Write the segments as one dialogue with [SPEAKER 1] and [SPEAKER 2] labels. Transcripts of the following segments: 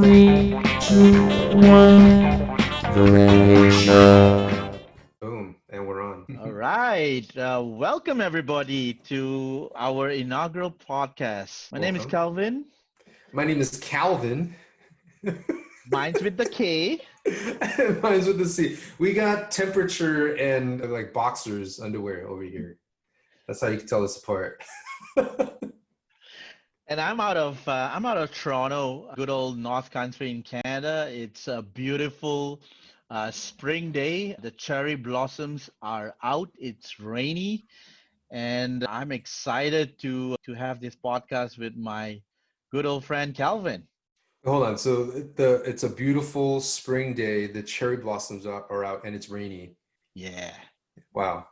[SPEAKER 1] Three, two, one.
[SPEAKER 2] Boom, and we're on.
[SPEAKER 3] All right. Welcome, everybody, to our inaugural podcast. My name is
[SPEAKER 2] Welcome.
[SPEAKER 3] Kelvin.
[SPEAKER 2] My name is Calvin.
[SPEAKER 3] Mine's with the K.
[SPEAKER 2] Mine's with the C. We got temperature and like boxers underwear over here. That's how you can tell us apart.
[SPEAKER 3] And I'm out of Toronto, good old North Country in Canada. It's a beautiful spring day. The cherry blossoms are out. It's rainy, and I'm excited to have this podcast with my good old friend Calvin.
[SPEAKER 2] Hold on. So it's a beautiful spring day. The cherry blossoms are out and it's rainy.
[SPEAKER 3] Yeah.
[SPEAKER 2] Wow.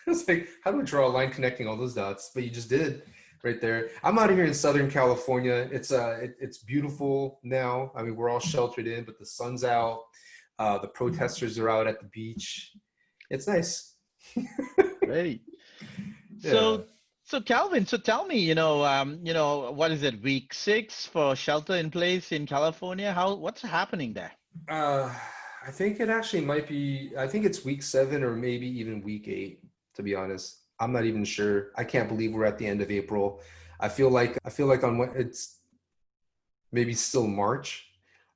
[SPEAKER 2] It's like, how do I draw a line connecting all those dots? But you just did right there. I'm out here in Southern California. It's beautiful now. I mean, we're all sheltered in, but the sun's out. The protesters are out at the beach. It's nice.
[SPEAKER 3] Great.
[SPEAKER 2] Yeah.
[SPEAKER 3] So Calvin, so tell me, what is it, week 6 for shelter in place in California? What's happening there?
[SPEAKER 2] Uh, I think it actually might be, I think it's week 7 or maybe even week 8, to be honest. I'm not even sure. I can't believe we're at the end of April. I feel like on what it's maybe still March.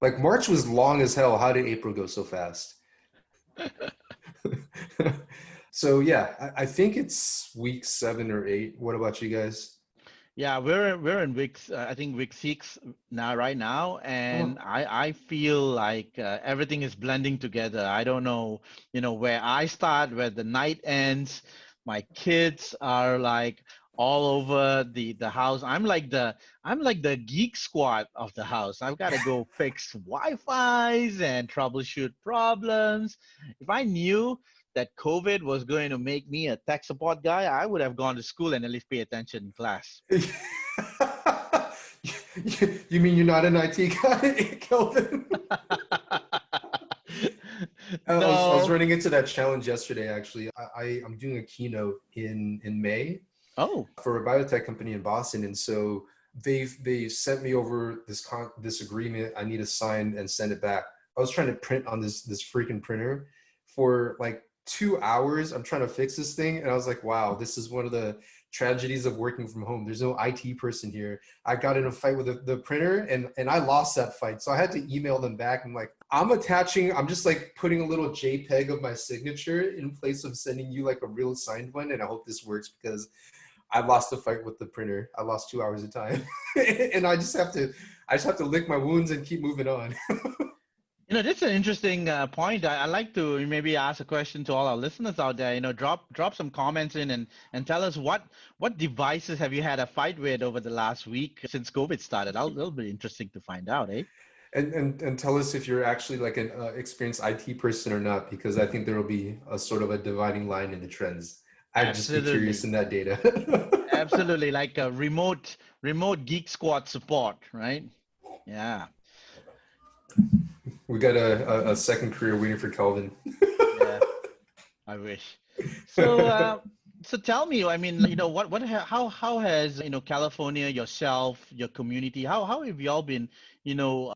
[SPEAKER 2] Like March was long as hell. How did April go so fast? So yeah, I think it's week 7 or 8. What about you guys?
[SPEAKER 3] Yeah, we're in I think week 6 now, right now, and
[SPEAKER 2] Oh,
[SPEAKER 3] I feel like everything is blending together. I don't know, where I start, where the night ends. My kids are like all over the house. I'm like the geek squad of the house. I've got to go fix Wi-Fi's and troubleshoot problems. If I knew that COVID was going to make me a tech support guy, I would have gone to school and at least pay attention in class.
[SPEAKER 2] you mean you're not an IT guy, Kelvin? I was
[SPEAKER 3] No.
[SPEAKER 2] running into that challenge yesterday. Actually, I'm doing a keynote in May
[SPEAKER 3] Oh,
[SPEAKER 2] for a biotech company in Boston, and so they've sent me over this agreement. I need to sign and send it back. I was trying to print on this freaking printer for like 2 hours. I'm trying to fix this thing, and I was like, wow, this is one of the tragedies of working from home. There's no IT person here. I got in a fight with the printer, and I lost that fight. So I had to email them back. I'm like, I'm just like putting a little JPEG of my signature in place of sending you like a real signed one, and I hope this works because I lost a fight with the printer. I lost 2 hours of time, and I just have to lick my wounds and keep moving on.
[SPEAKER 3] that's an interesting point. I'd like to maybe ask a question to all our listeners out there. Drop some comments in and tell us what devices have you had a fight with over the last week since COVID started. That'll be interesting to find out, eh?
[SPEAKER 2] And tell us if you're actually like an experienced IT person or not, because I think there will be a sort of a dividing line in the trends. I'd just be curious
[SPEAKER 3] Absolutely.
[SPEAKER 2] in that data.
[SPEAKER 3] Absolutely. Like a remote geek squad support, right? Yeah.
[SPEAKER 2] We got a second career waiting for Kelvin.
[SPEAKER 3] Yeah. I wish. So, so tell me, I mean, how has, California, yourself, your community, how have you all been,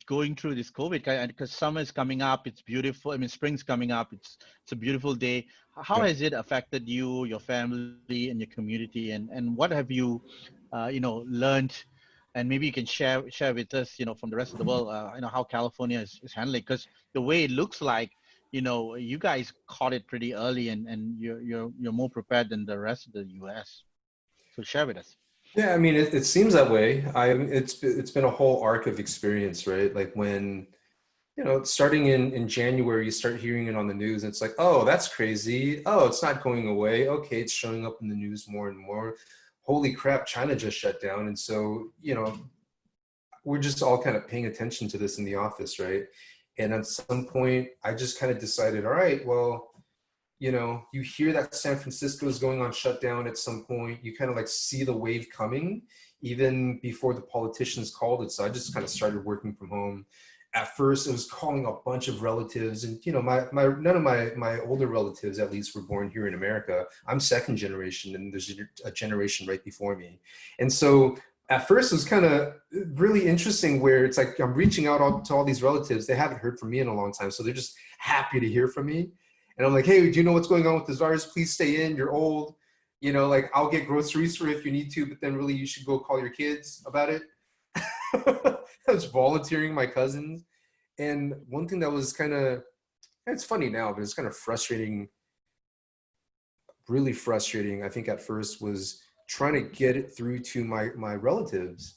[SPEAKER 3] going through this COVID? Because summer is coming up, it's beautiful. I mean, spring's coming up, it's a beautiful day. How
[SPEAKER 2] Yeah.
[SPEAKER 3] has it affected you, your family, and your community, and what have you, learned? And maybe you can share with us, from the rest of the world, how California is handling. Because the way it looks like, you guys caught it pretty early, and you're more prepared than the rest of the US. So share with us.
[SPEAKER 2] Yeah, I mean, it seems that way. It's been a whole arc of experience, right? Like when, starting in January, you start hearing it on the news, and it's like, oh, that's crazy. Oh, it's not going away. Okay, it's showing up in the news more and more. Holy crap, China just shut down. And so, we're just all kind of paying attention to this in the office, right? And at some point, I just kind of decided, all right, well, you hear that San Francisco is going on shutdown at some point. You kind of like see the wave coming even before the politicians called it. So I just kind of started working from home. At first, it was calling a bunch of relatives, and my none of my older relatives, at least, were born here in America. I'm second generation, and there's a generation right before me, and so at first it was kind of really interesting where it's like I'm reaching out to all these relatives. They haven't heard from me in a long time. So they're just happy to hear from me. And I'm like, hey, do you know what's going on with this virus? Please stay in. You're old. You know, like I'll get groceries for you if you need to, but then really you should go call your kids about it. I was volunteering my cousins. And one thing that was kind of, it's funny now, but it's kind of frustrating, really frustrating, I think at first, was trying to get it through to my relatives,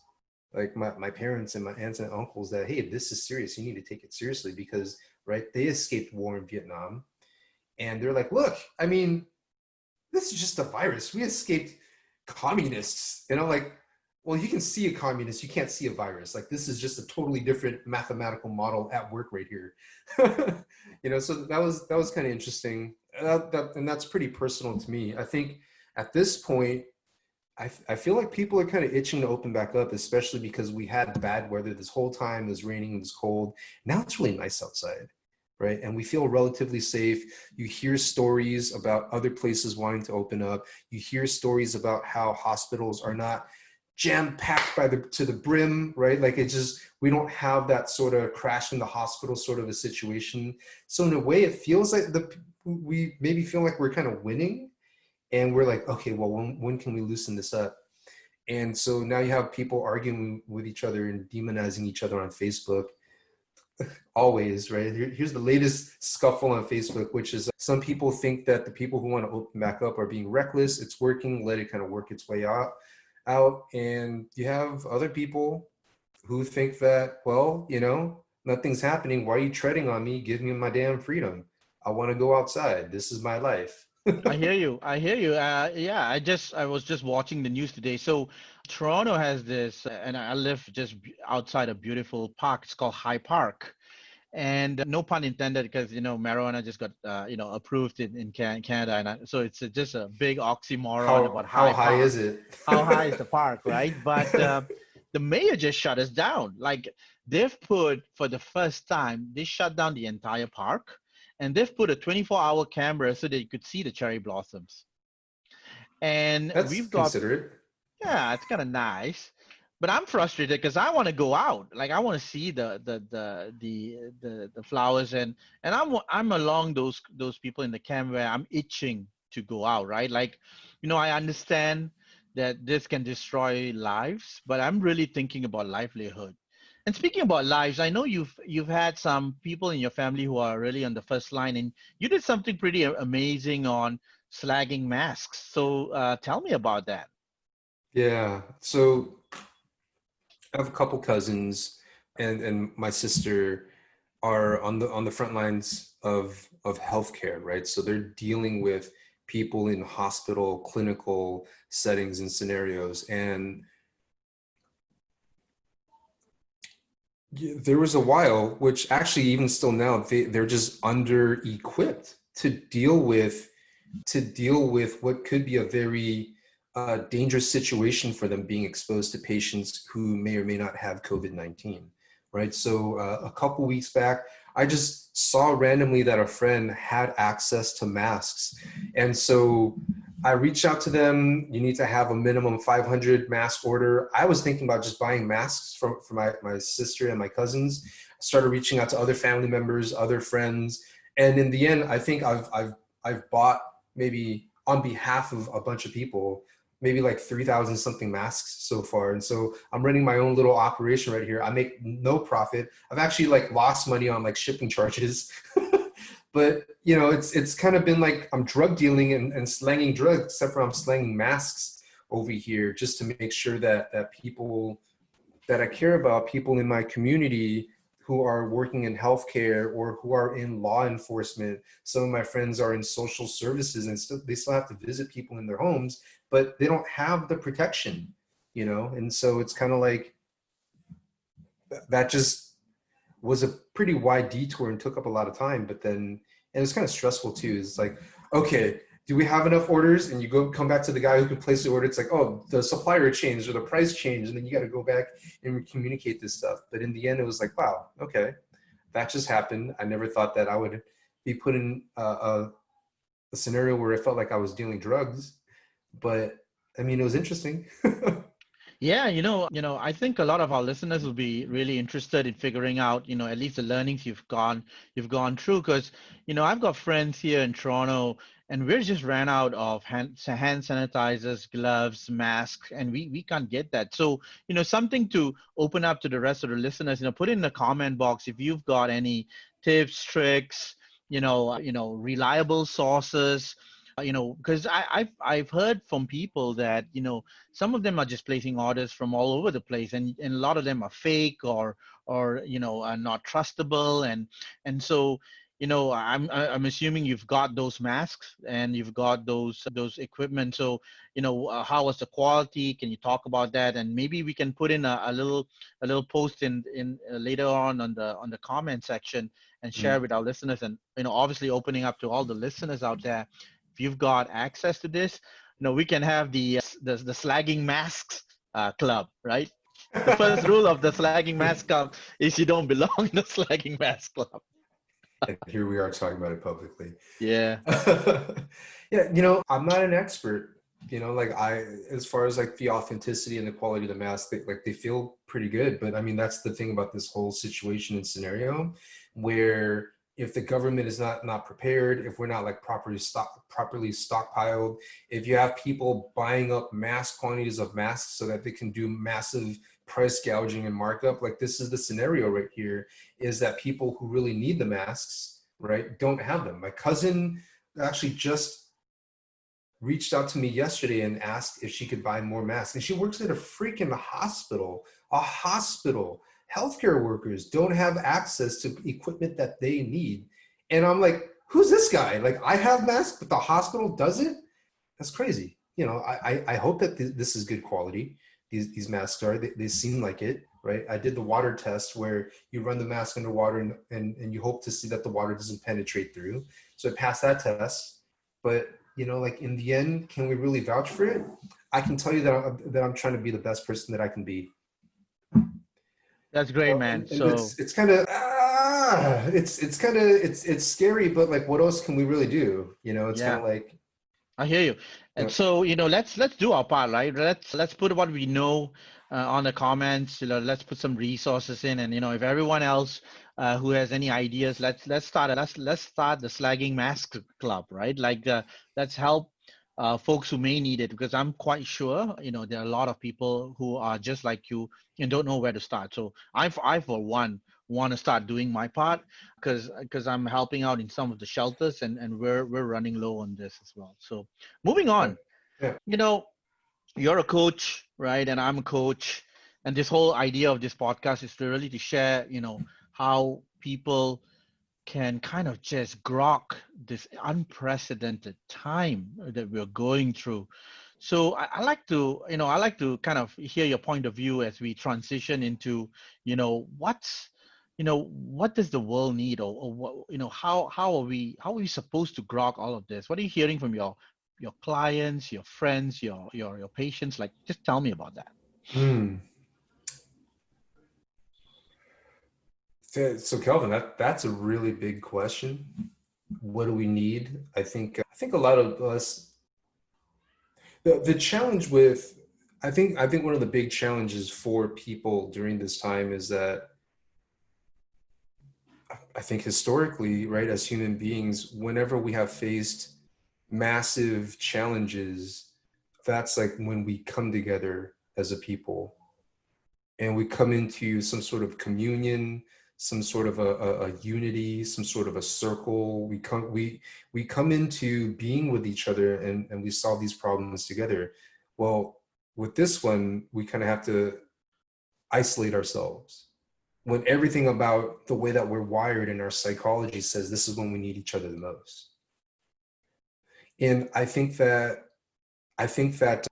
[SPEAKER 2] like my parents and my aunts and uncles, that, hey, this is serious. You need to take it seriously because, right, they escaped war in Vietnam. And they're like, look, I mean, this is just a virus. We escaped communists. And I'm like, well, you can see a communist, you can't see a virus. Like, this is just a totally different mathematical model at work right here. You know, so that was kind of interesting. And that's pretty personal to me. I think at this point, I feel like people are kind of itching to open back up, especially because we had bad weather this whole time. It was raining, it was cold. Now it's really nice outside, right? And we feel relatively safe. You hear stories about other places wanting to open up. You hear stories about how hospitals are not jam-packed to the brim, right? Like, it just, we don't have that sort of crash in the hospital sort of a situation. So in a way, it feels like we maybe feel like we're kind of winning. And we're like, okay, well, when can we loosen this up? And so now you have people arguing with each other and demonizing each other on Facebook. Always, right? Here's the latest scuffle on Facebook, which is some people think that the people who want to open back up are being reckless. It's working. Let it kind of work its way out. And you have other people who think that, well, you know, nothing's happening. Why are you treading on me? Give me my damn freedom. I want to go outside. This is my life.
[SPEAKER 3] I hear you. I hear you. Yeah, I was just watching the news today. So Toronto has this, and I live just outside a beautiful park. It's called High Park. And no pun intended, because marijuana just got approved in Canada, and so it's just a big oxymoron about
[SPEAKER 2] How
[SPEAKER 3] high
[SPEAKER 2] high
[SPEAKER 3] park.
[SPEAKER 2] is it?
[SPEAKER 3] How high is the park, right? But the mayor just shut us down. Like, they've put, for the first time, they shut down the entire park, and they've put a 24-hour camera so that you could see the cherry blossoms. And
[SPEAKER 2] That's
[SPEAKER 3] we've got,
[SPEAKER 2] considerate.
[SPEAKER 3] yeah, it's kind of nice. But I'm frustrated because I want to go out. Like, I want to see the flowers, and I'm along those people in the camp where I'm itching to go out, right? Like, I understand that this can destroy lives, but I'm really thinking about livelihood. And speaking about lives, I know you've had some people in your family who are really on the first line, and you did something pretty amazing on slagging masks. So tell me about that.
[SPEAKER 2] Yeah. So I have a couple cousins and my sister are on the front lines of healthcare, right? So they're dealing with people in hospital, clinical settings and scenarios. And there was a while, which actually even still now, they're just under equipped to deal with what could be a very dangerous situation for them, being exposed to patients who may or may not have COVID-19, right? So a couple weeks back, I just saw randomly that a friend had access to masks. And so I reached out to them. You need to have a minimum 500 mask order. I was thinking about just buying masks for my sister and my cousins. I started reaching out to other family members, other friends. And in the end, I think I've bought, maybe on behalf of a bunch of people, maybe like 3,000 something masks so far. And so I'm running my own little operation right here. I make no profit. I've actually like lost money on like shipping charges. But it's kind of been like I'm drug dealing and slanging drugs, except for I'm slanging masks over here just to make sure that people that I care about, people in my community who are working in healthcare or who are in law enforcement. Some of my friends are in social services and they still have to visit people in their homes, but they don't have the protection, And so it's kind of like that just was a pretty wide detour and took up a lot of time, but then, and it was kind of stressful too. It's like, okay, do we have enough orders? And you come back to the guy who can place the order. It's like, oh, the supplier changed or the price changed. And then you got to go back and communicate this stuff. But in the end, it was like, wow, okay, that just happened. I never thought that I would be put in a scenario where it felt like I was dealing drugs, but I mean, it was interesting.
[SPEAKER 3] Yeah, I think a lot of our listeners will be really interested in figuring out, at least the learnings you've gone through. Because, I've got friends here in Toronto, and we just ran out of hand sanitizers, gloves, masks, and we can't get that. So, something to open up to the rest of the listeners. Put in the comment box if you've got any tips, tricks, reliable sources. Because I've heard from people that some of them are just placing orders from all over the place, and a lot of them are fake or are not trustable, and so I'm assuming you've got those masks and you've got those equipment. So how was the quality? Can you talk about that? And maybe we can put in a little post in later on the comment section and share with our listeners, and obviously opening up to all the listeners out there. If you've got access to this, we can have the slagging masks club, right? The first rule of the slagging mask club is you don't belong in the slagging mask club.
[SPEAKER 2] And here we are talking about it publicly.
[SPEAKER 3] Yeah.
[SPEAKER 2] Yeah, I'm not an expert. Like as far as like the authenticity and the quality of the mask, they feel pretty good. But I mean, that's the thing about this whole situation and scenario, where if the government is not prepared, if we're not like properly stockpiled, if you have people buying up mass quantities of masks so that they can do massive price gouging and markup, like this is the scenario right here, is that people who really need the masks, right, don't have them. My cousin actually just reached out to me yesterday and asked if she could buy more masks. And she works at a freaking hospital. A hospital. Healthcare workers don't have access to equipment that they need. And I'm like, who's this guy? Like, I have masks, but the hospital doesn't? That's crazy. I hope that this is good quality. These masks are, they seem like it, right? I did the water test where you run the mask underwater and you hope to see that the water doesn't penetrate through. So I passed that test. But like in the end, can we really vouch for it? I can tell you that I'm trying to be the best person that I can be.
[SPEAKER 3] That's great, man.
[SPEAKER 2] And it's kind of it's scary, but like, what else can we really do? It's kind of like.
[SPEAKER 3] I hear you. And so, let's do our part, right? Let's put what we know on the comments. Let's put some resources in, and if everyone else who has any ideas, let's start the slagging mask club, right? Like, let's help folks who may need it, because I'm quite sure there are a lot of people who are just like you and don't know where to start. So I for one want to start doing my part, because I'm helping out in some of the shelters, and we're running low on this as well. So moving on,
[SPEAKER 2] Yeah.
[SPEAKER 3] You're a coach, right? And I'm a coach, and this whole idea of this podcast is to really to share, how people can kind of just grok this unprecedented time that we're going through. So I like to, I like to kind of hear your point of view as we transition into, what does the world need, or what, how are we supposed to grok all of this? What are you hearing from your clients, your friends, your patients? Like, just tell me about that.
[SPEAKER 2] So Kelvin, that's a really big question. What do we need? I think a lot of us, the challenge with, I think one of the big challenges for people during this time is that I think historically, right, as human beings, whenever we have faced massive challenges, that's like when we come together as a people and we come into some sort of communion, some sort of a unity, some sort of a circle. We come into being with each other, and we solve these problems together. Well, with this one, we kind of have to isolate ourselves when everything about the way that we're wired in our psychology says this is when we need each other the most. And I think that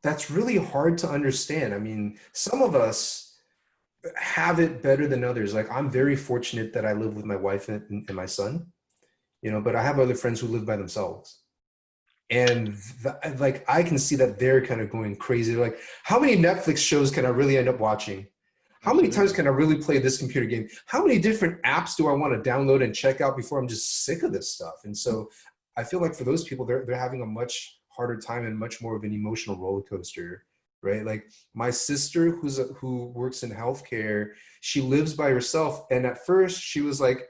[SPEAKER 2] that's really hard to understand. I mean, some of us have it better than others. Like, I'm very fortunate that I live with my wife and my son, but I have other friends who live by themselves. And like, I can see that they're kind of going crazy. They're like, how many Netflix shows can I really end up watching? How many times can I really play this computer game? How many different apps do I want to download and check out before I'm just sick of this stuff? And so I feel like for those people, they're having a much harder time and much more of an emotional roller coaster right? Like my sister who works in healthcare, she lives by herself. And at first she was like,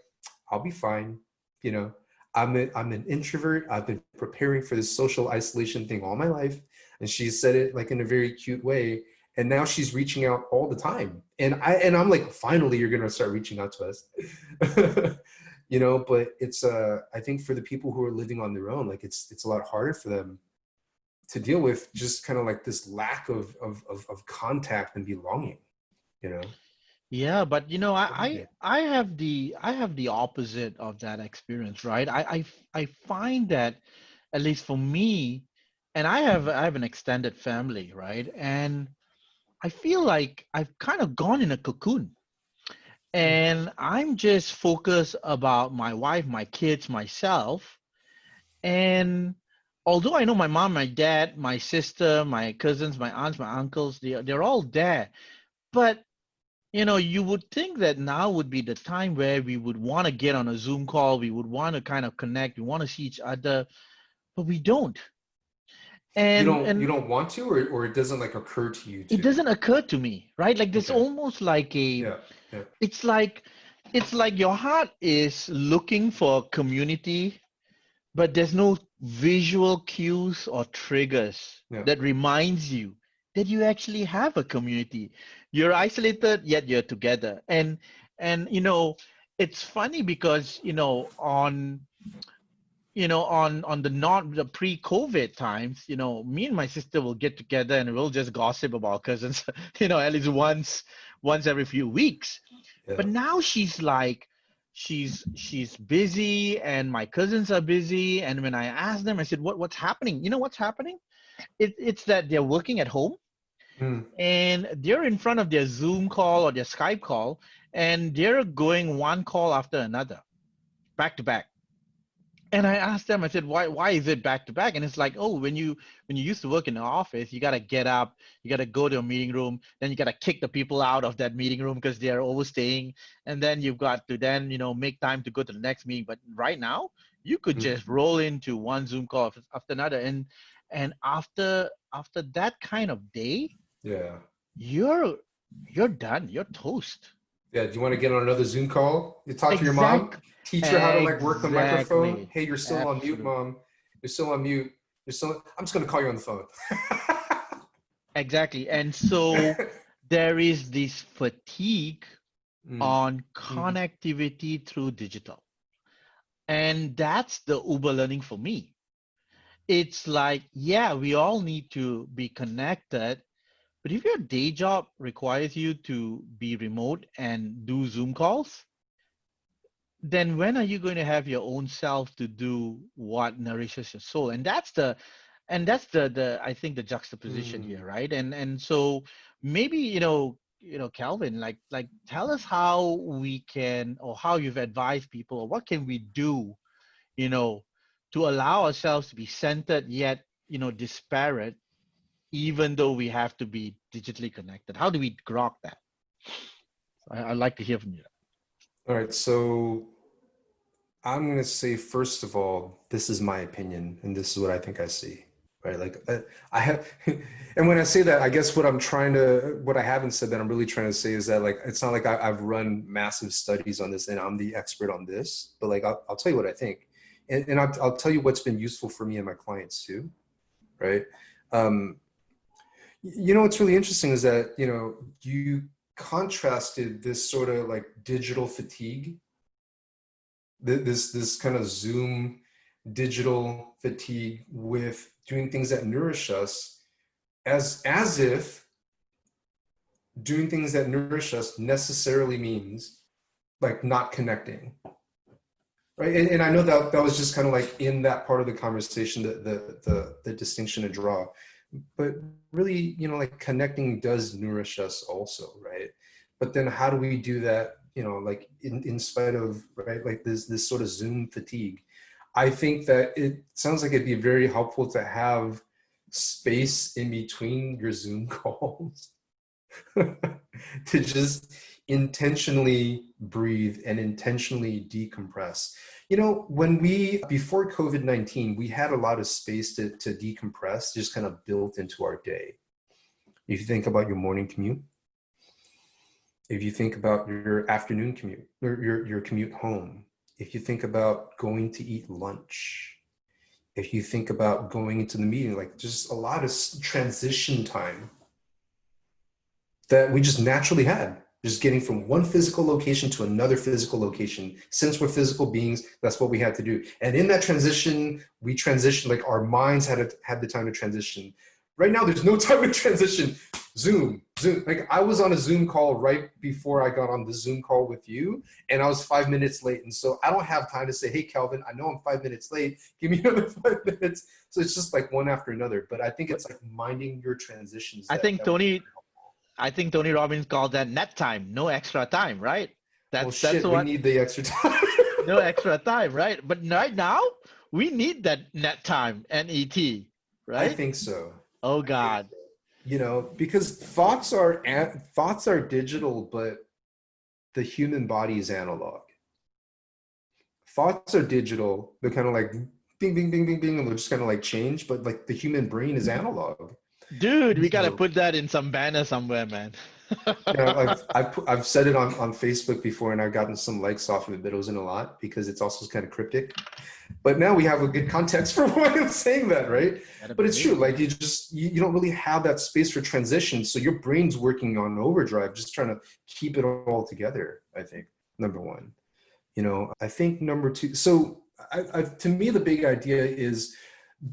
[SPEAKER 2] I'll be fine. You know, I'm an introvert. I've been preparing for this social isolation thing all my life. And she said it like in a very cute way. And now she's reaching out all the time. And I'm like, finally, you're going to start reaching out to us. You know, but it's I think for the people who are living on their own, like it's a lot harder for them to deal with just kind of like this lack of contact and belonging, you know.
[SPEAKER 3] Yeah, but you know,
[SPEAKER 2] Yeah.
[SPEAKER 3] I have the opposite of that experience, right? I find that, at least for me, and I have an extended family, right? And I feel like I've kind of gone in a cocoon, and I'm just focused about my wife, my kids, myself. And although I know my mom, my dad, my sister, my cousins, my aunts, my uncles, they're all there, but you know, you would think that now would be the time where we would want to get on a Zoom call, we would want to kind of connect, we want to see each other, but we don't.
[SPEAKER 2] You
[SPEAKER 3] And
[SPEAKER 2] don't want to, or it doesn't like occur to you
[SPEAKER 3] it
[SPEAKER 2] to.
[SPEAKER 3] doesn't occur to me, right? Like there's
[SPEAKER 2] Okay.
[SPEAKER 3] almost like a,
[SPEAKER 2] Yeah. Yeah.
[SPEAKER 3] it's like it's like your heart is looking for community, but there's no visual cues or triggers
[SPEAKER 2] Yeah.
[SPEAKER 3] that reminds you that you actually have a community. You're isolated, yet you're together. And you know, it's funny because on the not the pre-COVID times, you know, me and my sister will get together and we'll just gossip about cousins, at least once every few weeks.
[SPEAKER 2] Yeah.
[SPEAKER 3] But now she's like, she's busy, and my cousins are busy. And when I asked them, I said, what's happening? You know what's happening? It's that they're working at home
[SPEAKER 2] Mm.
[SPEAKER 3] and they're in front of their Zoom call or their Skype call, and they're going one call after another, back to back. And I asked them, I said, why is it back to back? And it's like, oh, when you used to work in the office, you gotta get up, you gotta go to a meeting room, then you gotta kick the people out of that meeting room because they're overstaying, and then you've got to then make time to go to the next meeting. But right now, you could
[SPEAKER 2] Mm.
[SPEAKER 3] just roll into one Zoom call after another, and after that kind of day,
[SPEAKER 2] Yeah.
[SPEAKER 3] you're you're done, you're toast.
[SPEAKER 2] Yeah. Do you want to get on another Zoom call? You talk to your mom,
[SPEAKER 3] Exact,
[SPEAKER 2] teach her how to like work the microphone.
[SPEAKER 3] exactly,
[SPEAKER 2] Hey, you're still on mute,
[SPEAKER 3] absolutely.
[SPEAKER 2] mom. You're still on mute. You're still. I'm just gonna call you on the phone.
[SPEAKER 3] Exactly. And so there is this fatigue
[SPEAKER 2] Mm.
[SPEAKER 3] on
[SPEAKER 2] Mm.
[SPEAKER 3] connectivity through digital. And that's the Uber learning for me. It's like, yeah, we all need to be connected, but if your day job requires you to be remote and do Zoom calls, then when are you going to have your own self to do what nourishes your soul? And that's the I think the juxtaposition
[SPEAKER 2] Mm.
[SPEAKER 3] here, right? And so maybe Calvin, like tell us how we can, or how you've advised people, or what can we do, you know to allow ourselves to be centered yet disparate, even though we have to be digitally connected. How do we grok that? I'd like to hear from you.
[SPEAKER 2] All right. So I'm going to say, first of all, this is my opinion, and this is what I think I see, right? Like I have, and when I say that, I guess what I haven't said that I'm really trying to say is that like, it's not like I've run massive studies on this and I'm the expert on this, but like, I'll tell you what I think. And I'll tell you what's been useful for me and my clients too, right? Um, what's really interesting is that, you contrasted this sort of like digital fatigue, this kind of Zoom digital fatigue, with doing things that nourish us, as if doing things that nourish us necessarily means like not connecting, right? And I know that that was just kind of like in that part of the conversation, the distinction to draw, but really, like connecting does nourish us also, right? But then how do we do that, like in spite of, right, like this sort of Zoom fatigue? I think that it sounds like it'd be very helpful to have space in between your Zoom calls to just intentionally breathe and intentionally decompress. Before COVID-19, we had a lot of space to decompress, just kind of built into our day. If you think about your morning commute, if you think about your afternoon commute or your commute home, if you think about going to eat lunch, if you think about going into the meeting, like just a lot of transition time that we just naturally had, just getting from one physical location to another physical location. Since we're physical beings, that's what we had to do. And in that transition, we transitioned, like our minds had the time to transition. Right now, there's no time to transition. Zoom. Like I was on a Zoom call right before I got on the Zoom call with you, and I was 5 minutes late. And so I don't have time to say, hey, Kelvin, I know I'm 5 minutes late. Give me another 5 minutes. So it's just like one after another. But I think it's like minding your transitions.
[SPEAKER 3] I think Tony Robbins called that net time, no extra time, right? That's
[SPEAKER 2] We
[SPEAKER 3] what
[SPEAKER 2] need the extra time.
[SPEAKER 3] no extra time, right? But right now we need that net time, NET,
[SPEAKER 2] I
[SPEAKER 3] right?
[SPEAKER 2] think so.
[SPEAKER 3] Oh God.
[SPEAKER 2] You know, because thoughts are digital, but the human body is analog. Thoughts are digital. They're kind of like bing, bing, bing, bing, bing, and they'll just kind of like change. But like the human brain is analog.
[SPEAKER 3] Dude, we gotta
[SPEAKER 2] So,
[SPEAKER 3] put that in some banner somewhere, man.
[SPEAKER 2] yeah, I've said it on Facebook before, and I've gotten some likes off of it, but it wasn't a lot because it's also kind of cryptic. But now we have a good context for why I'm saying that, right? But it's true. Like you don't really have that space for transition, so your brain's working on overdrive, just trying to keep it all together. I think number one. You know, I think number two. So to me, the big idea is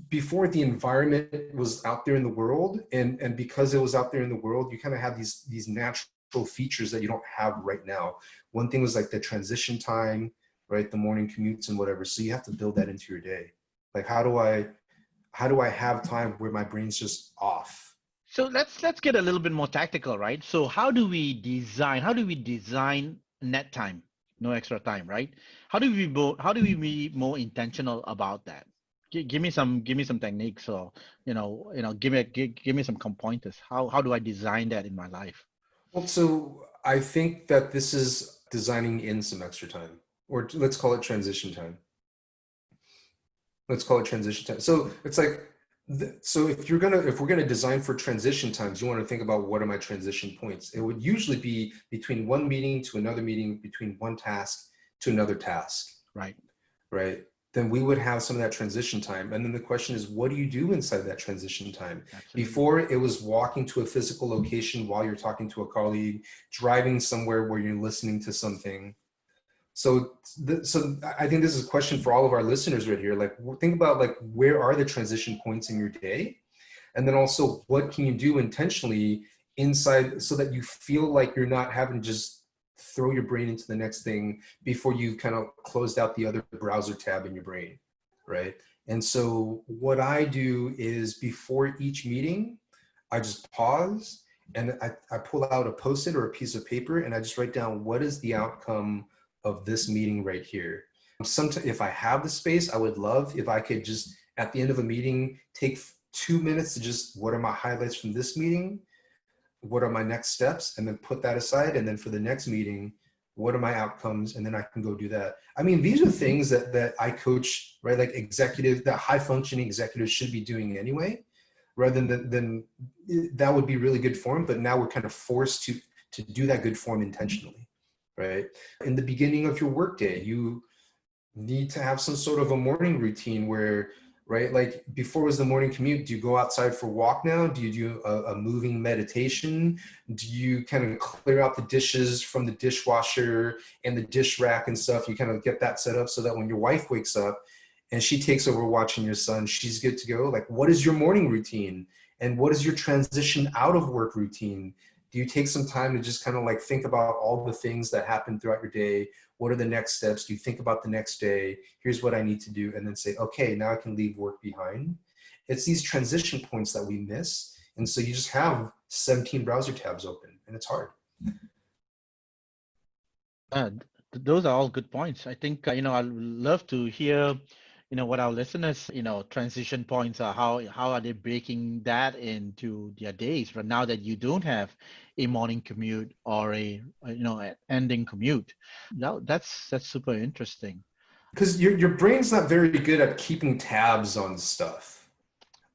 [SPEAKER 2] before the environment was out there in the world, and because it was out there in the world, you kind of have these natural features that you don't have right now. One thing was like the transition time, right? The morning commutes and whatever. So you have to build that into your day. Like how do I have time where my brain's just off?
[SPEAKER 3] So let's get a little bit more tactical, right? So how do we design net time, no extra time, right? How do we be more intentional about that? Give me some techniques, or give me some pointers. How do I design that in my life?
[SPEAKER 2] Well, so I think that this is designing in some extra time, or let's call it transition time. Let's call it transition time. So it's like, so if we're gonna design for transition times, you want to think about what are my transition points. It would usually be between one meeting to another meeting, between one task to another task.
[SPEAKER 3] Right.
[SPEAKER 2] Right. Then we would have some of that transition time. And then the question is, what do you do inside that transition time?
[SPEAKER 3] Absolutely.
[SPEAKER 2] Before, it was walking to a physical location while you're talking to a colleague, driving somewhere where you're listening to something. So I think this is a question for all of our listeners right here. Like, think about like, where are the transition points in your day? And then also, what can you do intentionally inside so that you feel like you're not having to just throw your brain into the next thing before you kind of closed out the other browser tab in your brain, right? And so what I do is before each meeting, I just pause and I pull out a Post-it or a piece of paper and I just write down what is the outcome of this meeting right here. Sometimes if I have the space, I would love if I could just at the end of a meeting take 2 minutes to just, what are my highlights from this meeting? What are my next steps? And then put that aside. And then for the next meeting, what are my outcomes? And then I can go do that. I mean, these are things that I coach, right? Like executives, that high functioning executives should be doing anyway, rather than that would be really good form. But now we're kind of forced to do that good form intentionally, right? In the beginning of your workday, you need to have some sort of a morning routine where, right, like before was the morning commute, do you go outside for a walk now? Do you do a moving meditation? Do you kind of clear out the dishes from the dishwasher and the dish rack and stuff? You kind of get that set up so that when your wife wakes up and she takes over watching your son, she's good to go. Like, what is your morning routine? And what is your transition out of work routine? Do you take some time to just kind of like think about all the things that happen throughout your day? What are the next steps? Do you think about the next day? Here's what I need to do. And then say, okay, now I can leave work behind. It's these transition points that we miss. And so you just have 17 browser tabs open and it's hard.
[SPEAKER 3] Those are all good points. I think, I'd love to hear, what our listeners, transition points are, how are they breaking that into their days? But now that you don't have a morning commute or an ending commute, that's super interesting.
[SPEAKER 2] Because your brain's not very good at keeping tabs on stuff.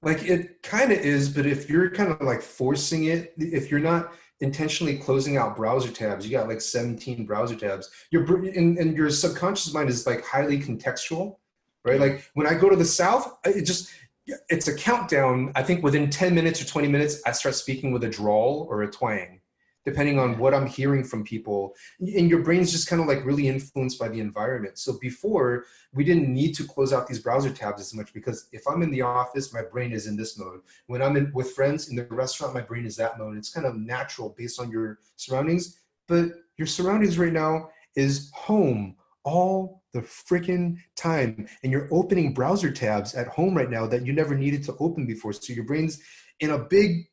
[SPEAKER 2] Like it kind of is, but if you're kind of like forcing it, if you're not intentionally closing out browser tabs, you got like 17 browser tabs. And your subconscious mind is like highly contextual, right?
[SPEAKER 3] Yeah.
[SPEAKER 2] Like when I go to the South, it's a countdown. I think within 10 minutes or 20 minutes, I start speaking with a drawl or a twang, depending on
[SPEAKER 3] Yeah.
[SPEAKER 2] what I'm hearing from people. And your brain's just kind of like really influenced by the environment. So before, we didn't need to close out these browser tabs as much, because if I'm in the office, my brain is in this mode. When I'm with friends in the restaurant, my brain is that mode. It's kind of natural based on your surroundings. But your surroundings right now is home all the freaking time. And you're opening browser tabs at home right now that you never needed to open before. So your brain's in a big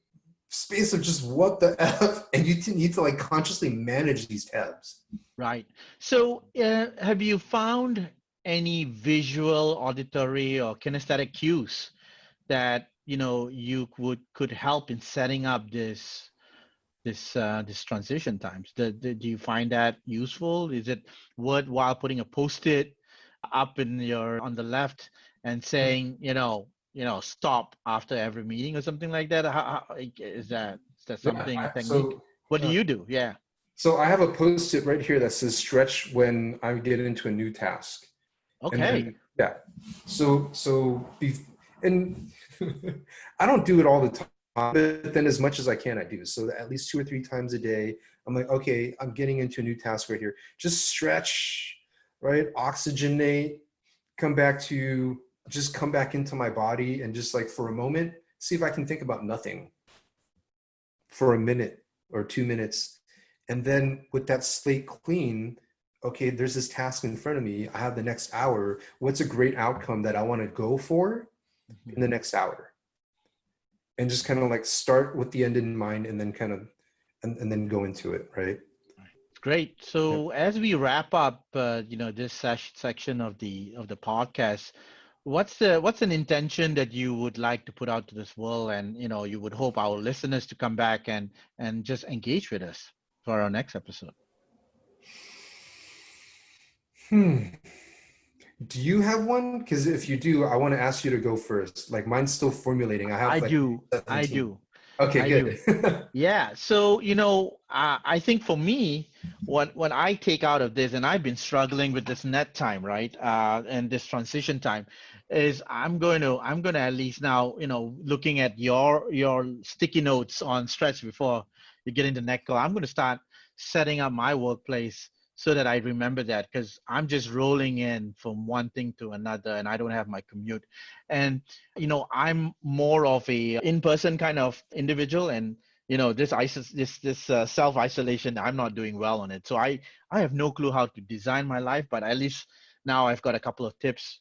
[SPEAKER 2] space of just what the F, and you need to like consciously manage these tabs.
[SPEAKER 3] Right. So, have you found any visual, auditory, or kinesthetic cues that you could help in setting up this transition times? Do you find that useful? Is it worthwhile putting a post-it up in your on the left and saying, stop after every meeting or something like that? How is that
[SPEAKER 2] Yeah.
[SPEAKER 3] something, a
[SPEAKER 2] I,
[SPEAKER 3] technique?
[SPEAKER 2] so,
[SPEAKER 3] What do
[SPEAKER 2] uh,
[SPEAKER 3] you do? Yeah.
[SPEAKER 2] so I have a post-it right here that says stretch when I get into a new task. And
[SPEAKER 3] Okay.
[SPEAKER 2] then, yeah. And I don't do it all the time, but then as much as I can, I do. So at least 2 or 3 times a day, I'm like, okay, I'm getting into a new task right here. Just stretch, right? Oxygenate, just come back into my body, and just like for a moment, see if I can think about nothing for a minute or 2 minutes. And then with that slate clean, okay, there's this task in front of me. I have the next hour. What's a great outcome that I want to go for
[SPEAKER 3] Mhm.
[SPEAKER 2] in the next hour? And just kind of like start with the end in mind, and then kind of, and then go into it, right?
[SPEAKER 3] Great.
[SPEAKER 2] Yeah.
[SPEAKER 3] So as we wrap up, this section of the podcast, what's an intention that you would like to put out to this world, and you would hope our listeners to come back and just engage with us for our next episode?
[SPEAKER 2] Hmm. Do you have one? Because if you do, I want to ask you to go first. Like mine's still formulating. I
[SPEAKER 3] I
[SPEAKER 2] have like
[SPEAKER 3] do. I
[SPEAKER 2] 17.
[SPEAKER 3] do.
[SPEAKER 2] Okay,
[SPEAKER 3] I do.
[SPEAKER 2] good.
[SPEAKER 3] Yeah. So, I think for me, what I take out of this, and I've been struggling with this net time, right? And this transition time, is I'm going to at least now, looking at your sticky notes on stretch before you get into net call, I'm going to start setting up my workplace so that I remember that, because I'm just rolling in from one thing to another and I don't have my commute. And I'm more of a in-person kind of individual, and this self-isolation, I'm not doing well on it. So I have no clue how to design my life, but at least now I've got a couple of tips,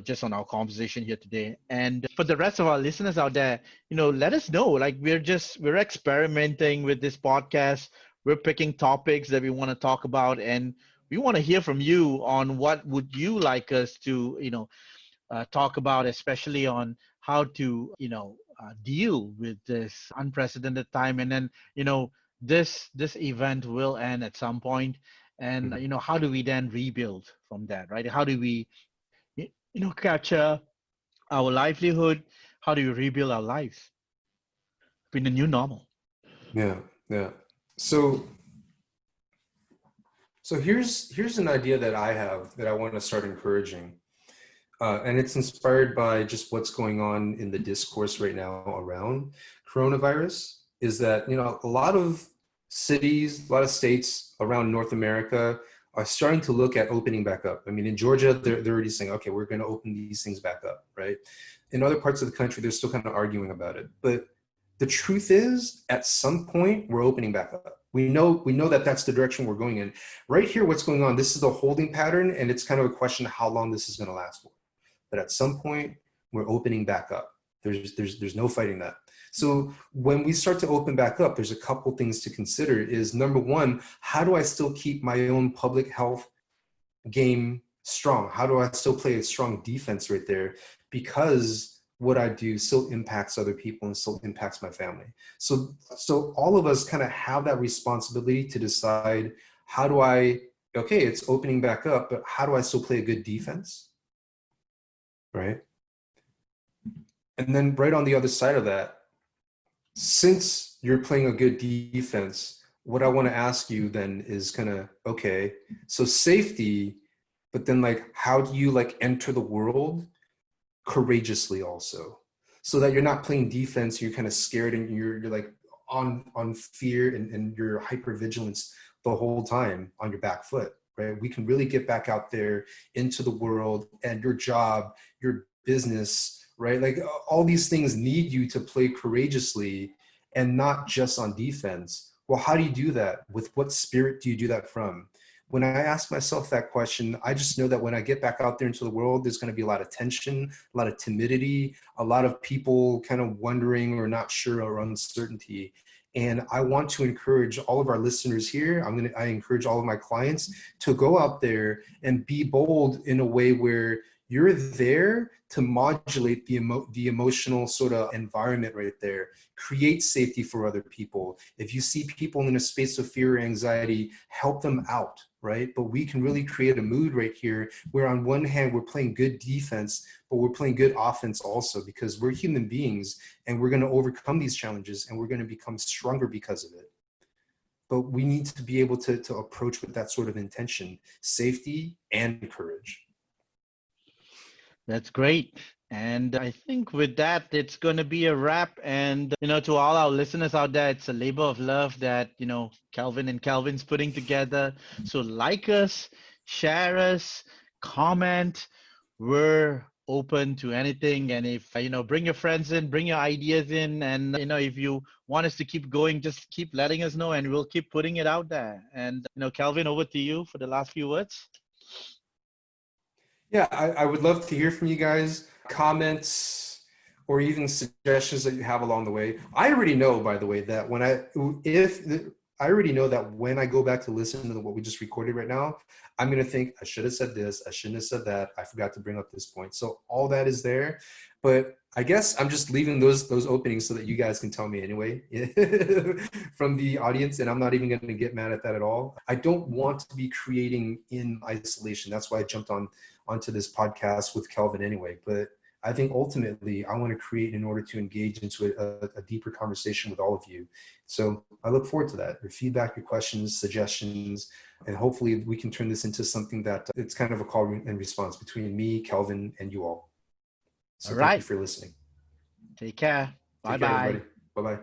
[SPEAKER 3] just on our conversation here today. And for the rest of our listeners out there, let us know. Like, we're experimenting with this podcast. We're picking topics that we want to talk about, and we want to hear from you on what would you like us to, talk about, especially on how to, deal with this unprecedented time. And then, this event will end at some point, and how do we then rebuild from that, right? How do we, capture our livelihood? How do we rebuild our lives in the new normal?
[SPEAKER 2] Yeah, yeah. So here's an idea that I have that I want to start encouraging. And it's inspired by just what's going on in the discourse right now around coronavirus. Is that, a lot of cities, a lot of states around North America are starting to look at opening back up. I mean, in Georgia, they're already saying, okay, we're going to open these things back up, right? In other parts of the country, they're still kind of arguing about it. But the truth is, at some point, we're opening back up. We know that that's the direction we're going in. Right here, what's going on, this is the holding pattern, and it's kind of a question of how long this is going to last for. But at some point, we're opening back up. There's no fighting that. So when we start to open back up, there's a couple things to consider. Is number one, how do I still keep my own public health game strong? How do I still play a strong defense right there? Because what I do still impacts other people and still impacts my family. So all of us kind of have that responsibility to decide, how do I, okay, it's opening back up, but how do I still play a good defense? Right? And then right on the other side of that, since you're playing a good defense, what I want to ask you then is kind of, okay, so safety, but then like, how do you like enter the world courageously also? So that you're not playing defense, you're kind of scared and you're like on fear and your hypervigilance the whole time on your back foot, right? We can really get back out there into the world and your job, your business, right? Like all these things need you to play courageously and not just on defense. Well, how do you do that? With what spirit do you do that from? When I ask myself that question, I just know that when I get back out there into the world, there's going to be a lot of tension, a lot of timidity, a lot of people kind of wondering or not sure or uncertainty. And I want to encourage all of our listeners here. I encourage all of my clients to go out there and be bold in a way where you're there to modulate the emotional sort of environment right there. Create safety for other people. If you see people in a space of fear or anxiety, help them out, right? But we can really create a mood right here where on one hand, we're playing good defense, but we're playing good offense also, because we're human beings and we're going to overcome these challenges and we're going to become stronger because of it. But we need to be able to approach with that sort of intention, safety and courage.
[SPEAKER 3] That's great. And I think with that, it's going to be a wrap. And, to all our listeners out there, it's a labor of love that, Kelvin and Kelvin's putting together. So like us, share us, comment. We're open to anything. And if, bring your friends in, bring your ideas in. And, if you want us to keep going, just keep letting us know and we'll keep putting it out there. And, Kelvin, over to you for the last few words.
[SPEAKER 2] Yeah, I would love to hear from you guys, comments, or even suggestions that you have along the way. I already know, by the way, that I already know that when I go back to listen to what we just recorded right now, I'm going to think, I should have said this, I shouldn't have said that, I forgot to bring up this point. So all that is there, but I guess I'm just leaving those openings so that you guys can tell me anyway from the audience, and I'm not even going to get mad at that at all. I don't want to be creating in isolation. That's why I jumped onto this podcast with Kelvin anyway. But I think ultimately I want to create in order to engage into a deeper conversation with all of you. So I look forward to that. Your feedback, your questions, suggestions, and hopefully we can turn this into something that it's kind of a call and response between me, Kelvin, and you all. So
[SPEAKER 3] All
[SPEAKER 2] thank
[SPEAKER 3] right.
[SPEAKER 2] you for listening.
[SPEAKER 3] Take care.
[SPEAKER 2] Take care,
[SPEAKER 3] Bye-bye.
[SPEAKER 2] everybody. Bye-bye.